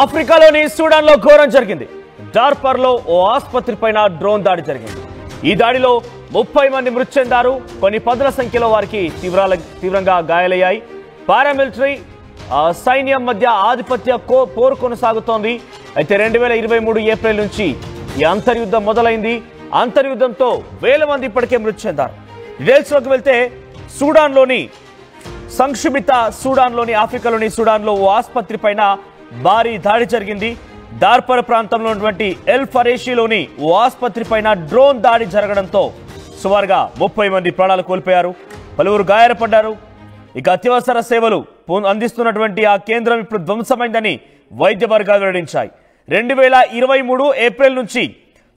ఆఫ్రికాలోని సూడాన్ లో ఘోరం జరిగింది. డార్పర్ లో ఓ ఆసుపత్రిపైన డ్రోన్ దాడి జరిగింది. ఈ దాడిలో 30 మంది మృతి చెందారు. కొన్ని పదుల సంఖ్యలో వారికి తీవ్రంగా గాయాలయ్యాయి. పారామిలిటరీ సైన్యం మధ్య ఆధిపత్య పోరు కొనసాగుతోంది. అయితే 2023 ఏప్రిల్ నుంచి ఈ అంతర్యుద్ధం మొదలైంది. అంతర్యుద్ధంతో వేల మంది ఇప్పటికే మృతి చెందారు. డీటెయిల్స్లోకి వెళ్తే సూడాన్లోని సంక్షుభిత సూడాన్లోని ఆఫ్రికాలోని సూడాన్లో ఓ ఆసుపత్రి పైన భారీ దాడి జరిగింది. డార్పర్ ప్రాంతంలో ఉన్నటువంటి ఎల్ ఫరేషిలోని ఓ ఆసుపత్రి పైన డ్రోన్ దాడి జరగడంతో సుమారుగా 30 మంది ప్రాణాలు కోల్పోయారు. పలువురు గాయపడ్డారు. ఇక అత్యవసర సేవలు అందిస్తున్నటువంటి ఆ కేంద్రం ఇప్పుడు ధ్వంసమైందని వైద్య వర్గాలు వెల్లడించాయి. 2023 ఏప్రిల్ నుంచి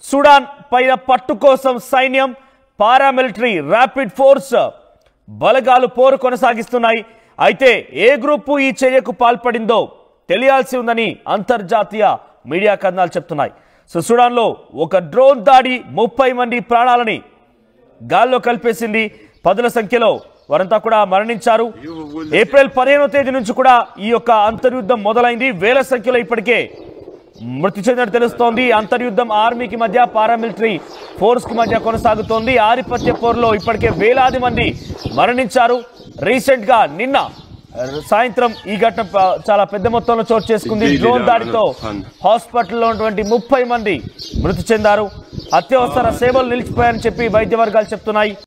సూడాన్ పైన పట్టు కోసం సైన్యం, పారామిలిటరీ, ర్యాపిడ్ ఫోర్స్ బలగాలు పోరు కొనసాగిస్తున్నాయి. అయితే ఏ గ్రూపు ఈ చర్యకు పాల్పడిందో తెలియాల్సి ఉందని అంతర్జాతీయ మీడియా కథనాలు చెప్తున్నాయి. సూడాన్లో ఒక డ్రోన్ దాడి 30 మంది ప్రాణాలని గాల్లో కలిపేసింది. పదుల సంఖ్యలో వారంతా కూడా మరణించారు. ఏప్రిల్ 15వ తేదీ నుంచి కూడా ఈ యొక్క అంతర్యుద్ధం మొదలైంది. వేల సంఖ్యలో ఇప్పటికే మృతి చెందినట్టు తెలుస్తోంది. అంతర్యుద్ధం ఆర్మీకి మధ్య, పారామిలిటరీ ఫోర్స్ కు మధ్య కొనసాగుతోంది. ఆధిపత్య పోరులో ఇప్పటికే వేలాది మంది మరణించారు. రీసెంట్ గా నిన్న సాయంత్రం ఈ ఘటన చాలా పెద్ద మొత్తంలో చోటు చేసుకుంది. డ్రోన్ దాడితో హాస్పిటల్లో ఉన్నటువంటి 30 మంది మృతి చెందారు. అత్యవసర సేవలు నిలిచిపోయాయని చెప్పి వైద్య వర్గాలు చెప్తున్నాయి.